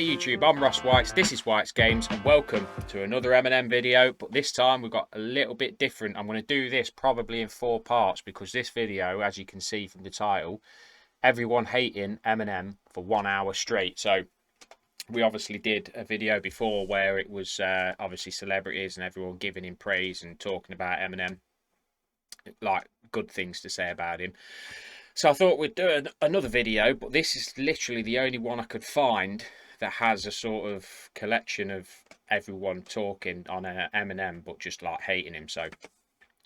Hey YouTube, I'm Ross Whites, this is Whites Games, and welcome to another Eminem video. But this time we've got a little bit different. I'm going to do this probably in 4 parts because this video, as you can see from the title, everyone hating Eminem for 1 hour straight. So we obviously did a video before where it was obviously celebrities and everyone giving him praise and talking about Eminem, like good things to say about him. So I thought we'd do another video, but this is literally the only one I could find that has a sort of collection of everyone talking on Eminem, but just like hating him. So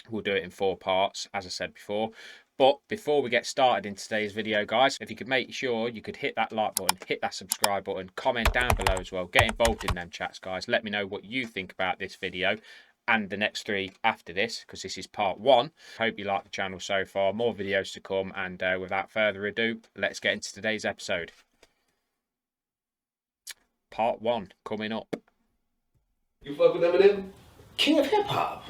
we'll do it in 4 parts, as I said before. But before we get started in today's video, guys, if you could make sure you could hit that like button, hit that subscribe button, comment down below as well. Get involved in them chats, guys. Let me know what you think about this video and the next 3 after this, because this is part 1. Hope you like the channel so far. More videos to come, and without further ado, let's get into today's episode. Part 1 coming up. You fuck with Eminem? King of hip hop.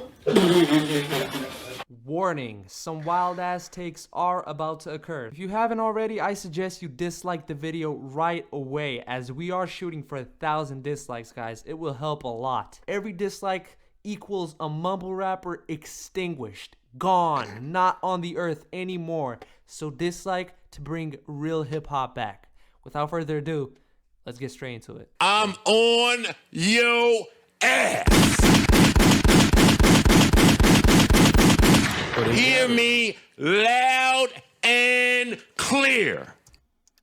Warning, some wild ass takes are about to occur. If you haven't already, I suggest you dislike the video right away, as we are shooting for 1,000 dislikes, guys. It will help a lot. Every dislike equals a mumble rapper extinguished, gone, not on the earth anymore. So dislike to bring real hip hop back. Without further ado, let's get straight into it. I'm on your ass. Hear me loud and clear.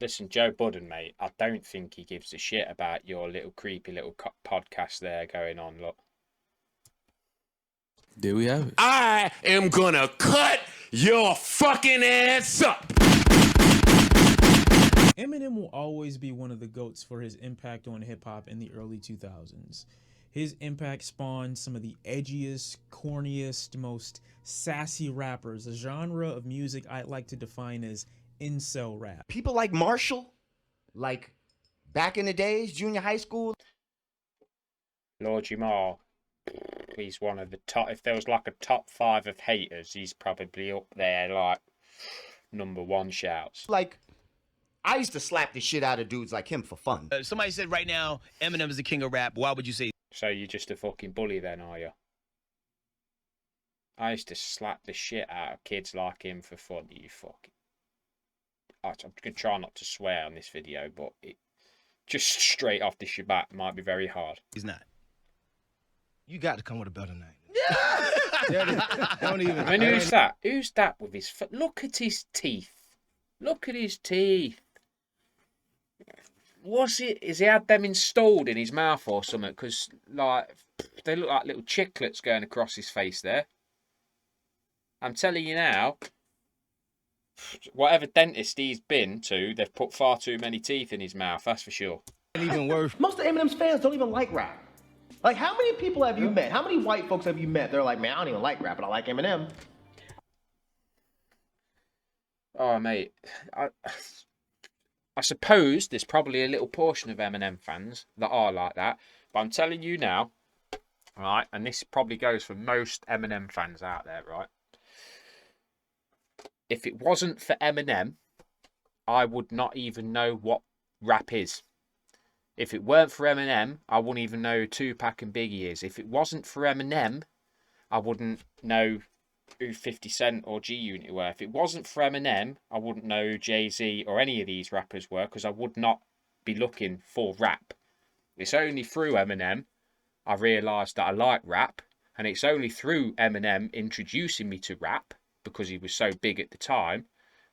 Listen, Joe Budden, mate, I don't think he gives a shit about your little creepy little podcast there going on. Look. There we have it. I am gonna cut your fucking ass up. Eminem will always be one of the GOATs for his impact on hip-hop in the early 2000s. His impact spawned some of the edgiest, corniest, most sassy rappers, a genre of music I'd like to define as incel rap. People like Marshall, like back in the days, junior high school. Lord Jamar, he's one of the top. If there was like a top 5 of haters, he's probably up there, like #1 shouts. Like, I used to slap the shit out of dudes like him for fun. Somebody said right now Eminem is the king of rap. Why would you say? So you're just a fucking bully then, are you? I used to slap the shit out of kids like him for fun. You fucking. I'm gonna try not to swear on this video, but it just straight off the shabat might be very hard. He's not. You got to come with a better name. Don't even. I mean, who's that? Who's that with his foot? Look at his teeth. Look at his teeth. What's it? Is he had them installed in his mouth or something? Because like they look like little chiclets going across his face there. I'm telling you now, whatever dentist he's been to, they've put far too many teeth in his mouth. That's for sure. Even worse. Most of Eminem's fans don't even like rap. Like, how many people have you met? How many white folks have you met? They're like, man, I don't even like rap, but I like Eminem. Oh, mate. I suppose there's probably a little portion of Eminem fans that are like that. But I'm telling you now, right, and this probably goes for most Eminem fans out there, right? If it wasn't for Eminem, I would not even know what rap is. If it weren't for Eminem, I wouldn't even know who Tupac and Biggie is. If it wasn't for Eminem, I wouldn't know who 50 Cent or G-Unit were. If it wasn't for Eminem, I wouldn't know who Jay-Z or any of these rappers were, because I would not be looking for rap. It's only through Eminem I realised that I like rap, and it's only through Eminem introducing me to rap, because he was so big at the time,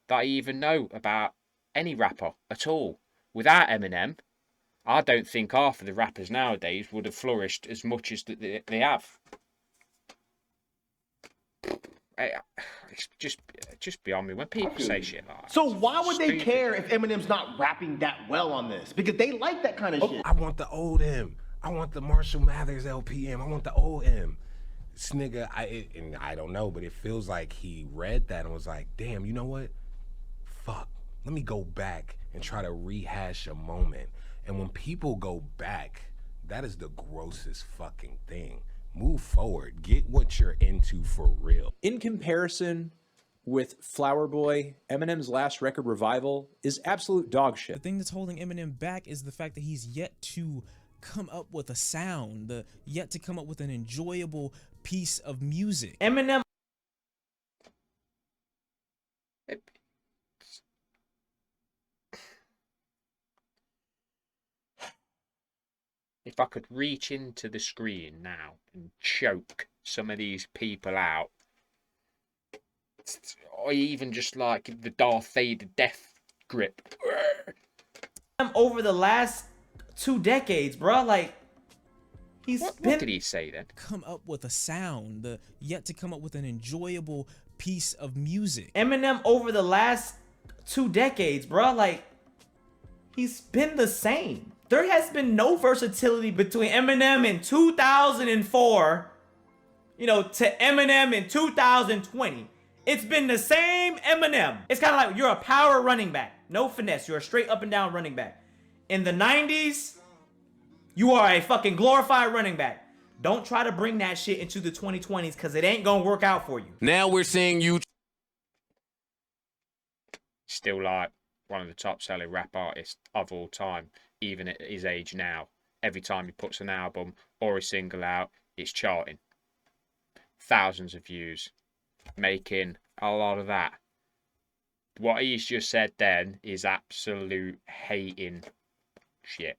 that I even know about any rapper at all. Without Eminem, I don't think half of the rappers nowadays would have flourished as much as they have. It's just beyond me when people say shit like that. So why would they Stupid. care if Eminem's not rapping that well on this? Because they like that kind of shit. I want the old M. I want the Marshall Mathers LPM. I want the old M. This nigga, I don't know, but it feels like he read that and was like, damn, you know what? Fuck. Let me go back and try to rehash a moment. And when people go back, that is the grossest fucking thing. Move forward. Get what you're into for real. In comparison with Flower Boy, Eminem's last record, Revival, is absolute dog shit. The thing that's holding Eminem back is the fact that he's yet to come up with a sound, yet to come up with an enjoyable piece of music. Eminem. If I could reach into the screen now and choke some of these people out, or even just like the Darth Vader death grip. Over the last 2 decades, bro, like What did he say then? Come up with a sound, yet to come up with an enjoyable piece of music. Eminem over the last 2 decades, bro, like he's been the same. There has been no versatility between Eminem in 2004, you know, to Eminem in 2020. It's been the same Eminem. It's kind of like you're a power running back. No finesse. You're a straight up and down running back. In the 90s, you are a fucking glorified running back. Don't try to bring that shit into the 2020s because it ain't gonna work out for you. Now we're seeing you. Still like one of the top selling rap artists of all time, even at his age now. Every time he puts an album or a single out, it's charting. Thousands of views. Making a lot of that. What he's just said then is absolute hating shit.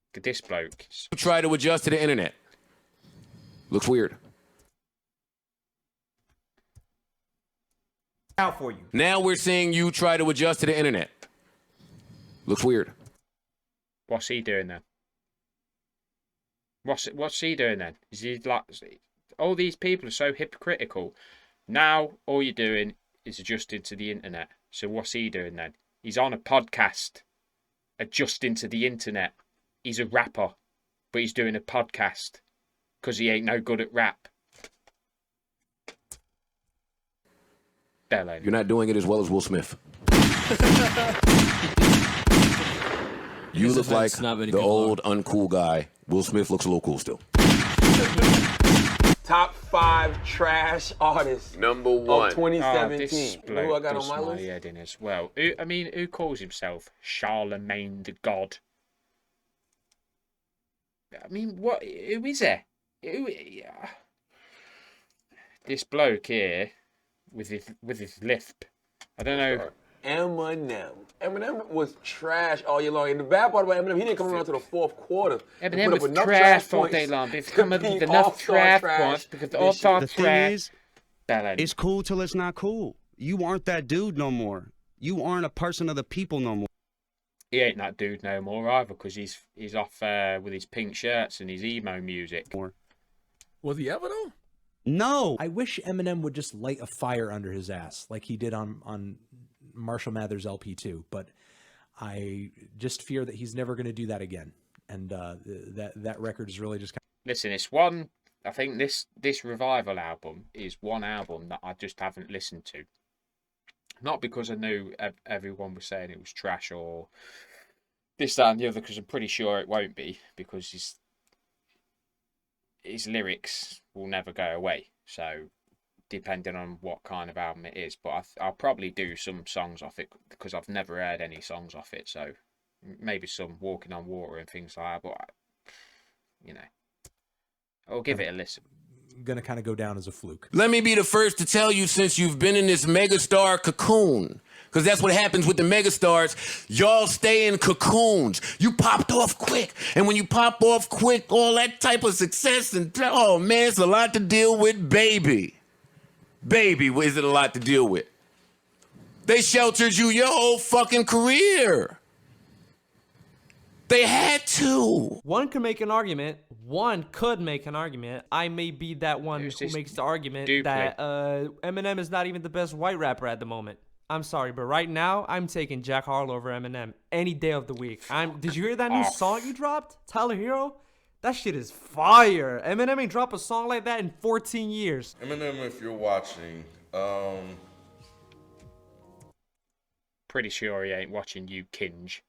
Look at this bloke. Try to adjust to the internet. Looks weird. Out for you. Now we're seeing you try to adjust to the internet. Looks weird. What's he doing then? What's he doing then? Is he like, all these people are so hypocritical. Now all you're doing is adjusting to the internet. So what's he doing then? He's on a podcast, adjusting to the internet. He's a rapper, but he's doing a podcast because he ain't no good at rap. Belling. You're not doing it as well as Will Smith. You look like the old uncool guy. Will Smith looks a little cool still. Top 5 trash artists. Number of 2017. This You know who I bloke got does on my my list? head in as well. Who calls himself Charlemagne the God? I mean, what? Who is it? This bloke here with his lisp. I don't know. Eminem. Eminem was trash all year long. And the bad part about Eminem, he didn't come around to the fourth quarter. Eminem was trash all day long. They've come up with enough trash points because the all-star The thing is, it's cool till it's not cool. You aren't that dude no more. You aren't a person of the people no more. He ain't that dude no more either because he's off with his pink shirts and his emo music. Was he ever though? No. I wish Eminem would just light a fire under his ass like he did on Marshall Mathers LP2, but I just fear that he's never going to do that again. And that record is really just kind of... Listen, it's one. I think this Revival album is one album that I just haven't listened to. Not because I knew everyone was saying it was trash or this, that, and the other, because I'm pretty sure it won't be, because his lyrics will never go away. So, depending on what kind of album it is, but I'll probably do some songs off it because I've never heard any songs off it. So, maybe some Walking on Water and things like that. But you know, I'll give it a listen. Going to kind of go down as a fluke. Let me be the first to tell you, since you've been in this megastar cocoon, because that's what happens with the megastars, y'all stay in cocoons. You popped off quick, and when you pop off quick, all that type of success, and oh man, it's a lot to deal with, baby. Baby, is it a lot to deal with? They sheltered you your whole fucking career. They had to. One could make an argument. I may be that one Who's who this makes the argument dude that Eminem is not even the best white rapper at the moment. I'm sorry, but right now I'm taking Jack Harlow over Eminem any day of the week. Did you hear that new song you dropped, Tyler Hero? That shit is fire. Eminem ain't dropped a song like that in 14 years. Eminem, if you're watching, Pretty sure he ain't watching you, Kinge.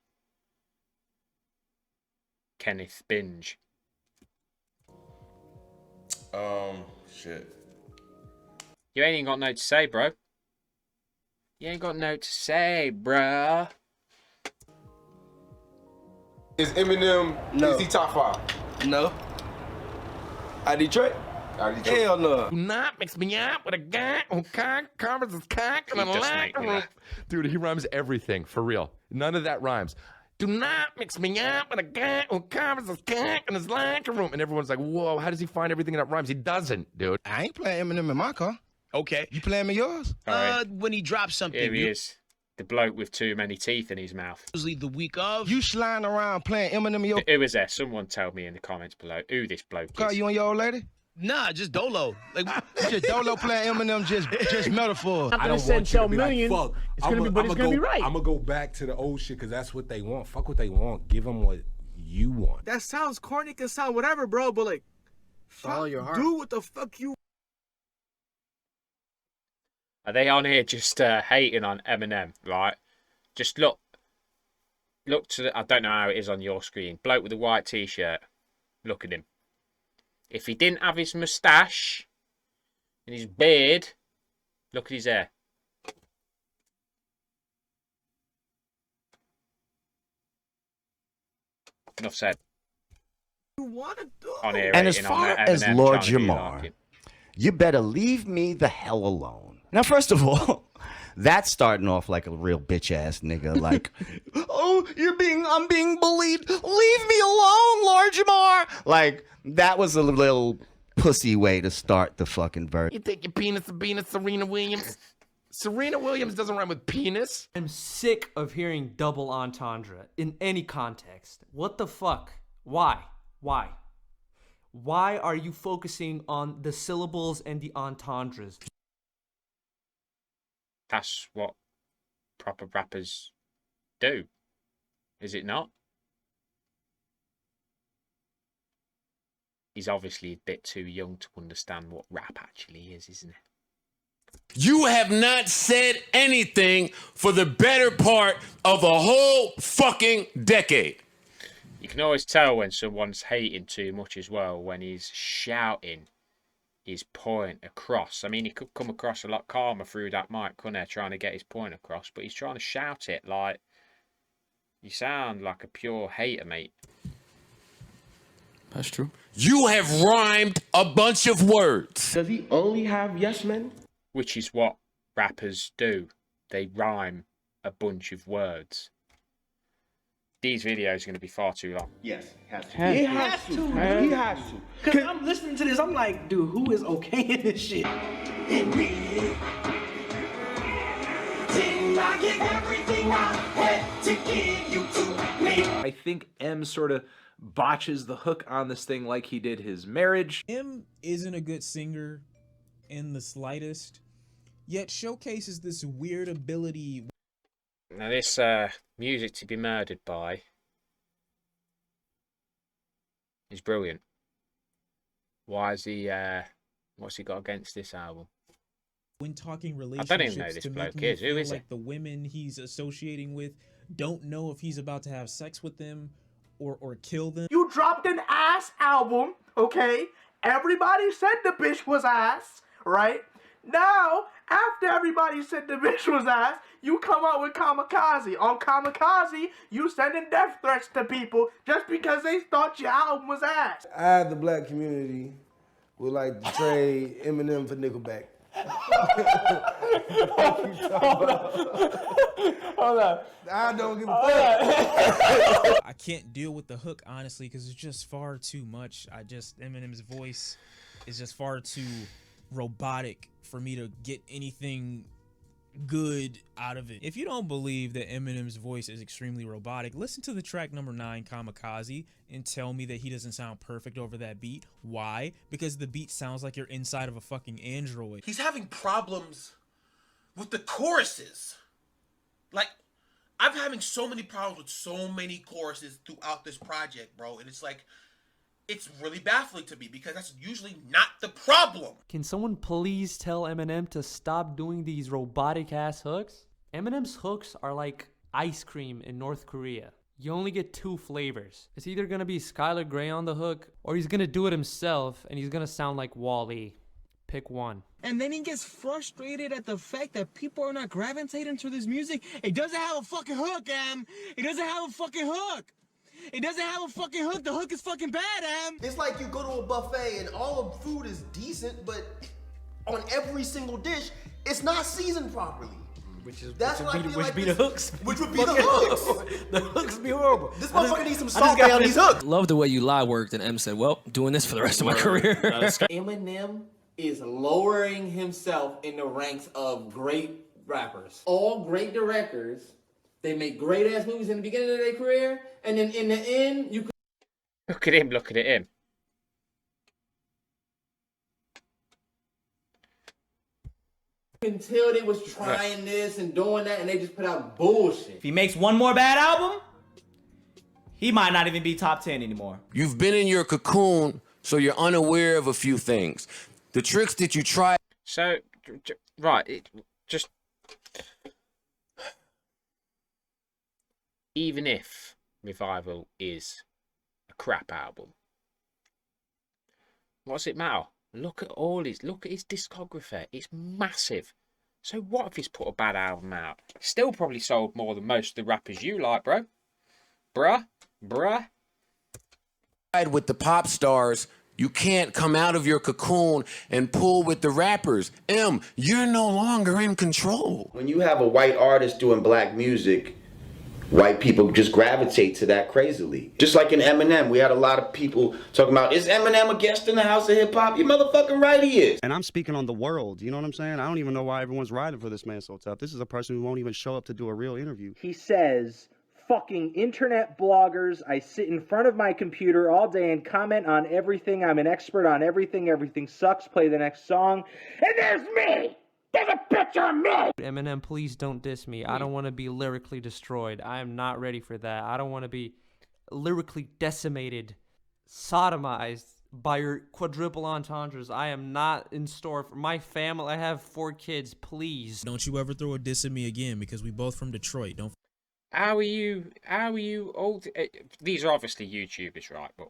Kenneth Binge. shit. You ain't even got no to say, bro. You ain't got no to say, bruh. Is Eminem, is he top 5? No. Out Detroit? Out of Detroit. Hell no. Do not mix me up with a guy who covers his cock in He a does make locker me room. laugh. Dude, he rhymes everything, for real. None of that rhymes. Do not mix me up with a guy who covers his cock in his locker room. And everyone's like, whoa, how does he find everything that rhymes? He doesn't, dude. I ain't playing Eminem in my car. Okay. You playing me yours? When he drops something, Here he is. The bloke with too many teeth in his mouth. usually the week of. You sliding around playing Eminem in your Who is there? Someone tell me in the comments below who this bloke car? is. You and your old lady? Nah, just Dolo. Like, Just Dolo playing Eminem, just metaphor. I don't want you to be like, fuck. I'm gonna go back to the old shit because that's what they want. Fuck what they want. Give them what you want. That sounds corny, can sound whatever, bro, but like, Follow your heart. do what the fuck you. Are they on here just hating on Eminem, right? Just look to the, I don't know how it is on your screen. Bloke with a white t-shirt. Look at him. If he didn't have his moustache and his beard, look at his hair. Enough said. You wanna do? On here, And as hating on far Eminem, as trying Lord to be Jamar, like him. you better leave me the hell alone. Now, first of all, that's starting off like a real bitch ass nigga. Like, oh, I'm being bullied. Leave me alone, Lord Jamar. Like, that was a little pussy way to start the fucking verse. You think your penis and penis, Serena Williams? Serena Williams doesn't rhyme with penis. I'm sick of hearing double entendre in any context. What the fuck? Why? Why? Why are you focusing on the syllables and the entendres? That's what proper rappers do. Is it not? He's obviously a bit too young to understand what rap actually is, isn't it? You have not said anything for the better part of a whole fucking decade. You can always tell when someone's hating too much as well, when he's shouting his point across. I mean, he could come across a lot calmer through that mic, couldn't he, trying to get his point across, but he's trying to shout it like, you sound like a pure hater, mate. That's true. You have rhymed a bunch of words. Does he only have yes men? Which is what rappers do. They rhyme a bunch of words. These videos are going to be far too long. Yes, He has to. He has to. Because I'm listening to this, I'm like, dude, who is okay in this shit? I think M sort of botches the hook on this thing like he did his Marriage. M isn't a good singer in the slightest, yet showcases this weird ability. Now this Music to Be Murdered By is brilliant. Why is he what's he got against this album? When talking I relationships, don't even know this to bloke make me is. Who feel is like it? the women he's associating with don't know if he's about to have sex with them or kill them. You dropped an ass album, okay? Everybody said the bitch was ass, right? Now, after everybody said the bitch was ass, you come out with Kamikaze. On Kamikaze, you sending death threats to people just because they thought your album was ass. I, the black community, would like to trade Eminem for Nickelback. Hold on. I don't give a fuck. I can't deal with the hook, honestly, because it's just far too much. Eminem's voice is just far too robotic for me to get anything good out of it. If you don't believe that Eminem's voice is extremely robotic, listen to the track number 9, Kamikaze, and tell me that he doesn't sound perfect over that beat. Why? Because the beat sounds like you're inside of a fucking android. He's having problems with the choruses. Like, I'm having so many problems with so many choruses throughout this project, bro. And it's like, it's really baffling to me because that's usually not the problem. Can someone please tell Eminem to stop doing these robotic ass hooks? Eminem's hooks are like ice cream in North Korea. You only get 2 flavors. It's either gonna be Skylar Grey on the hook, or he's gonna do it himself and he's gonna sound like Wall-E. Pick one. And then he gets frustrated at the fact that people are not gravitating to this music. It doesn't have a fucking hook, Em. It doesn't have a fucking hook. It doesn't have a fucking hook. The hook is fucking bad, Em. It's like you go to a buffet and all the food is decent, but on every single dish, it's not seasoned properly. Which is That's what I feel like be the hooks. Which would be the hooks. The hooks be horrible. This motherfucker needs some salt on these hooks. Love the way you lie worked, and M said, well, doing this for the rest of my career. Eminem is lowering himself in the ranks of great rappers. All great directors, they make great ass movies in the beginning of their career, and then in the end, you Look at him looking at him. can tell they was trying this and doing that, and they just put out bullshit. If he makes one more bad album, he might not even be top 10 anymore. You've been in your cocoon, so you're unaware of a few things. The tricks that you try. So, right, just even if Revival is a crap album, what's it matter? Look at his discography. It's massive. So what if he's put a bad album out? Still probably sold more than most of the rappers you like, bro. Bruh. With the pop stars, you can't come out of your cocoon and pull with the rappers. M, you're no longer in control. When you have a white artist doing black music, white people just gravitate to that crazily. Just like in Eminem, we had a lot of people talking about, is Eminem a guest in the house of hip hop? You motherfucking right he is. And I'm speaking on the world, you know what I'm saying? I don't even know why everyone's riding for this man so tough. This is a person who won't even show up to do a real interview. He says, fucking internet bloggers, I sit in front of my computer all day and comment on everything. I'm an expert on everything. Everything sucks. Play the next song. And there's me! There's a picture of me! Eminem, please don't diss me. I don't want to be lyrically destroyed. I am not ready for that. I don't want to be lyrically decimated, sodomized by your quadruple entendres. I am not in store for my family. I have 4 kids. Please. Don't you ever throw a diss at me again, because we both from Detroit. Don't. How are you old? These are obviously YouTubers, right? But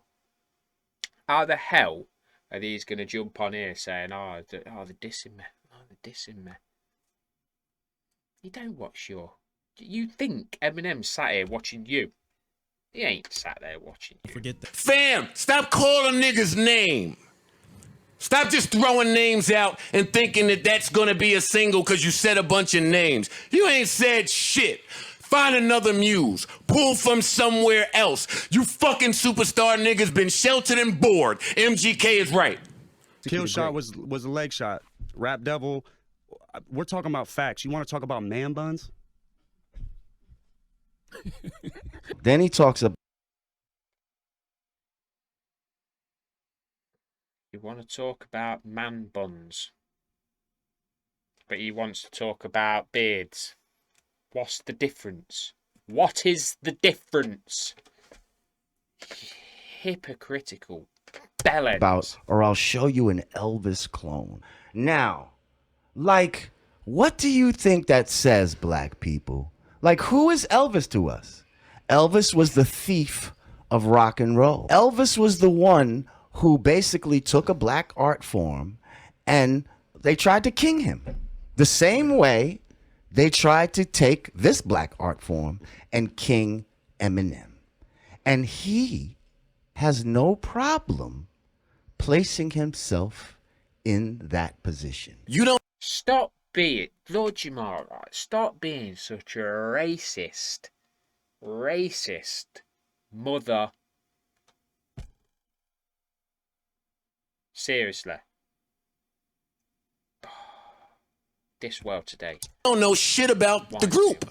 how the hell are these going to jump on here saying, they're dissing me. They're dissing me. You don't watch you think Eminem's sat here watching you. He ain't sat there watching you. Forget that. Fam, stop calling niggas name. Stop just throwing names out and thinking that that's going to be a single because you said a bunch of names. You ain't said shit. Find another muse. Pull from somewhere else. You fucking superstar niggas been sheltered and bored. MGK is right. Kill shot was a leg shot. Rap Devil, we're talking about facts. You want to talk about man buns? Then he talks about. You want to talk about man buns, but he wants to talk about beards. What's the difference? What is the difference? Hypocritical. Bellends. Or I'll show you an Elvis clone. Now, like, what do you think that says, black people? Like, who is Elvis to us? Elvis was the thief of rock and roll. Elvis was the one who basically took a black art form and they tried to king him. The same way they tried to take this black art form and king Eminem. And he has no problem placing himself in that position. You don't stop being Lord Jamar, right? Stop being such a racist mother. Seriously. This world today. You don't know shit about the group.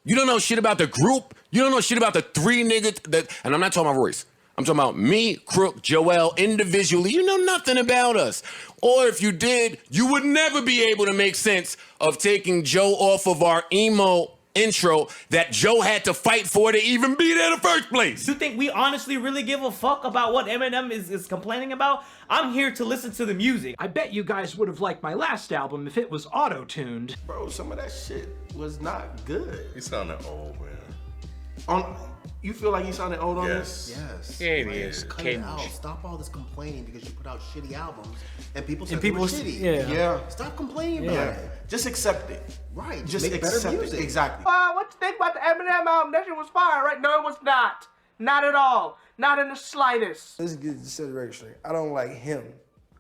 You don't know shit about the group. You don't know shit about the 3 niggas that, and I'm not talking about Royce. I'm talking about me, Crook, Joel, individually. You know nothing about us. Or if you did, you would never be able to make sense of taking Joe off of our emo intro that Joe had to fight for to even be there in the first place. You think we honestly really give a fuck about what Eminem is complaining about? I'm here to listen to the music. I bet you guys would have liked my last album if it was auto-tuned. Bro, some of that shit was not good. He sounded old, man. You feel like he sounded old on Yes. this? Yes. Here he is, Cut it Kinge. out. Stop all this complaining because you put out shitty albums and people said And they people were s- shitty. yeah. Stop complaining Yeah. about it. Just accept it. Right. Just make better accept music. it. Exactly. What you think about the Eminem album? That shit was fire, right? No, it was not. Not at all. Not in the slightest. Let's get set the record straight. I don't like him.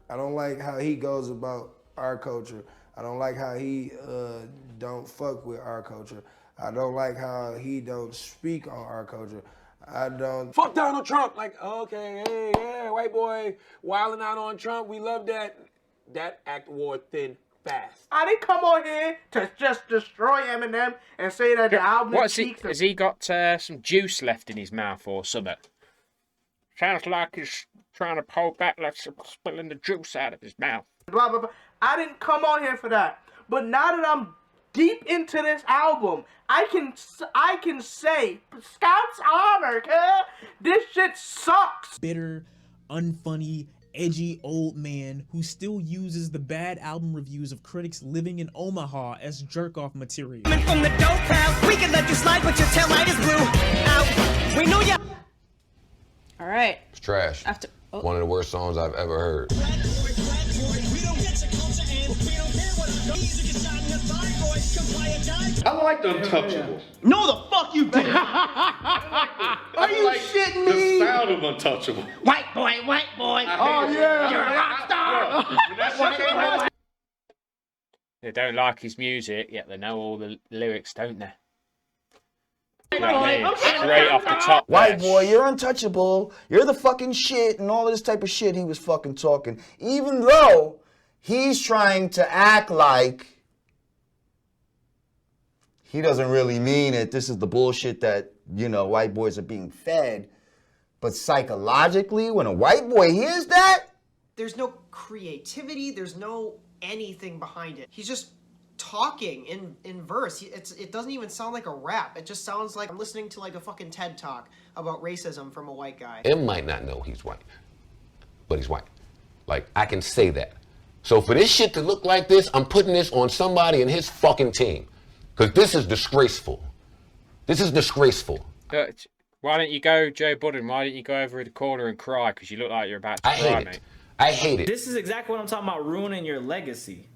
I don't like how he goes about our culture. I don't like how he don't fuck with our culture. I don't like how he don't speak on our culture. I don't. Fuck Donald Trump. Like, okay, hey, yeah, white boy wilding out on Trump. We love that. That act wore thin fast. I didn't come on here to just destroy Eminem and say that the album What's he? cheeks. Has he got some juice left in his mouth or something? Sounds like he's trying to pull back, like spilling the juice out of his mouth. Blah blah blah. I didn't come on here for that. But now that I'm deep into this album, I can say, Scout's honor, cuz this shit sucks. Bitter, unfunny, edgy old man who still uses the bad album reviews of critics living in Omaha as jerk-off material. From the dope house, we can let you slide, but your tail light is blue. Out. We know ya. All right. It's trash. After One of the worst songs I've ever heard. I like the Untouchables. No, the fuck you didn't. Are you shitting me? The sound of Untouchable. White boy, white boy. Oh, yeah. You're a rock star. They don't like his music, yet they know all the lyrics, don't they? You know what I mean? Straight off the top. White there. boy, you're untouchable. You're the fucking shit, and all of this type of shit he was fucking talking. Even though he's trying to act like he doesn't really mean it. This is the bullshit that, you know, white boys are being fed. But psychologically, when a white boy hears that, There's no creativity. There's no anything behind it. He's just talking in verse. It doesn't even sound like a rap. It just sounds like I'm listening to like a fucking TED talk about racism from a white guy. M might not know he's white, but he's white. Like, I can say that. So for this shit to look like this, I'm putting this on somebody in his fucking team. Because this is disgraceful. This is disgraceful. Why don't you go, Joe Budden? Why don't you go over in the corner and cry? Because you look like you're about to I cry, hate it. mate. I hate it. This is exactly what I'm talking about, ruining your legacy.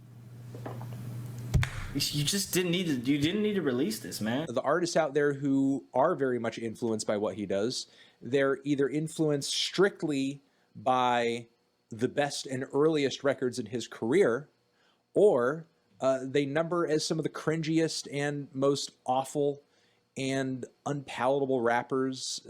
You just didn't need to. You didn't need to release this, man. The artists out there who are very much influenced by what he does, they're either influenced strictly by the best and earliest records in his career, or they number as some of the cringiest and most awful and unpalatable rappers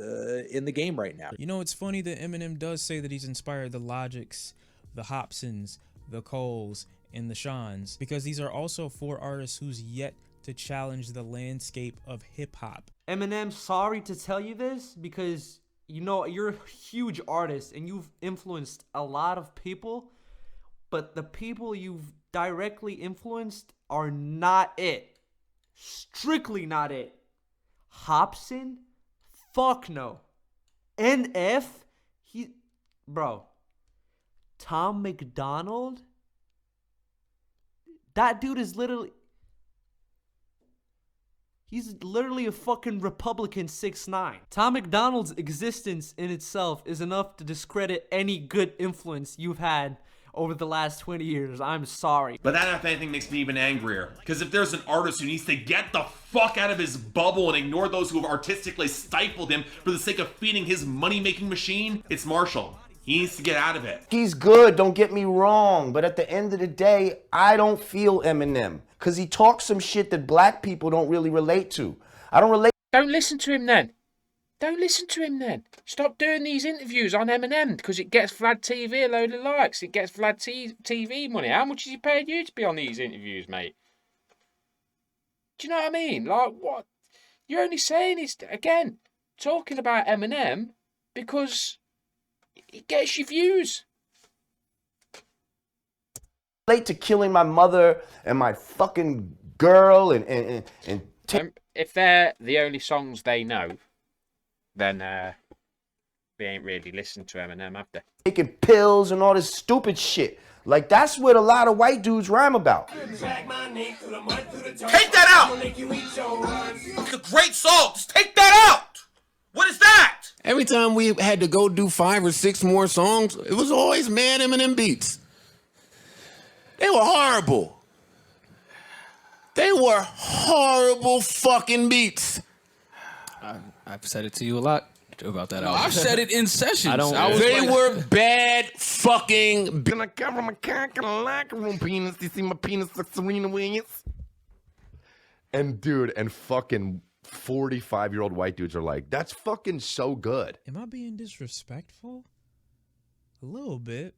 in the game right now. You know, it's funny that Eminem does say that he's inspired the Logics, the Hobsons, the Coles, and the Shans, because these are also 4 artists who's yet to challenge the landscape of hip-hop. Eminem, sorry to tell you this, because you know you're a huge artist and you've influenced a lot of people, but the people you've directly influenced are not it. Strictly not it. Hobson? Fuck no. NF? Bro. Tom McDonald? That dude is literally... He's literally a fucking Republican 6'9". Tom McDonald's existence in itself is enough to discredit any good influence you've had over the last 20 years. I'm sorry. But that, if anything, makes me even angrier. Because if there's an artist who needs to get the fuck out of his bubble and ignore those who have artistically stifled him for the sake of feeding his money-making machine, it's Marshall. He needs to get out of it. he's good, don't get me wrong. But at the end of the day, I don't feel Eminem. Because he talks some shit that black people don't really relate to. I don't relate. Don't listen to him then. Don't listen to him then. Stop doing these interviews on Eminem because it gets Vlad TV a load of likes. It gets Vlad TV money. How much is he paying you to be on these interviews, mate? Do you know what I mean? Like, what? You're only saying is, again, talking about Eminem because it gets you views. To killing my mother and my fucking girl and if they're the only songs they know, then they ain't really listened to Eminem, have they? taking pills and all this stupid shit. Like, that's what a lot of white dudes rhyme about. Take that out! It's a great song. Just take that out! What is that? Every time we had to go do 5 or 6 more songs, it was always mad Eminem beats. They were horrible. They were horrible fucking beats. I've said it to you a lot about that album. I've said it in sessions. They were bad fucking. Gonna cover my cock in a locker room penis. You see my penis like Serena Williams? And dude, and fucking 45-year-old white dudes are like, that's fucking so good. Am I being disrespectful? A little bit.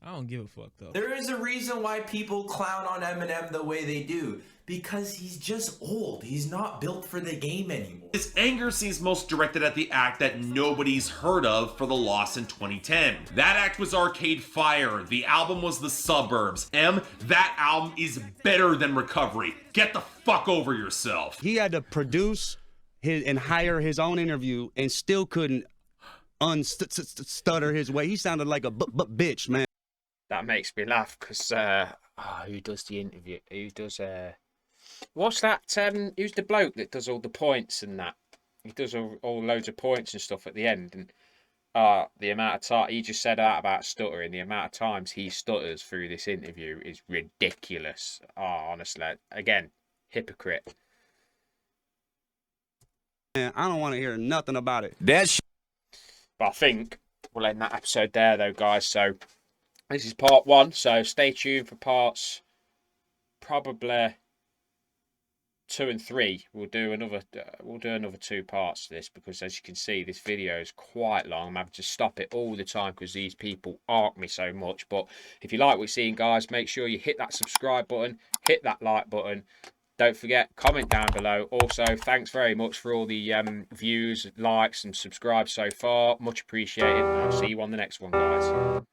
I don't give a fuck though. There is a reason why people clown on Eminem the way they do. Because he's just old. He's not built for the game anymore. His anger seems most directed at the act that nobody's heard of for the loss in 2010. That act was Arcade Fire. The album was The Suburbs. That album is better than Recovery. Get the fuck over yourself. He had to produce and hire his own interview and still couldn't stutter his way. He sounded like a bitch, man. That makes me laugh because who does the interview? Who does what's that? Who's the bloke that does all the points and that? He does all loads of points and stuff at the end. And the amount of time he just said that about stuttering, the amount of times he stutters through this interview is ridiculous. Honestly, again, hypocrite. Man, I don't want to hear nothing about it. But I think we'll end that episode there, though, guys. So this is part 1. So stay tuned for parts probably 2 and 3. We'll do another 2 parts to this because, as you can see, this video is quite long. I'm having to stop it all the time because these people arc me so much. But if you like what you're seeing, guys, make sure you hit that subscribe button, hit that like button. Don't forget, comment down below. Also, thanks very much for all the views, likes, and subscribes so far. Much appreciated. And I'll see you on the next one, guys.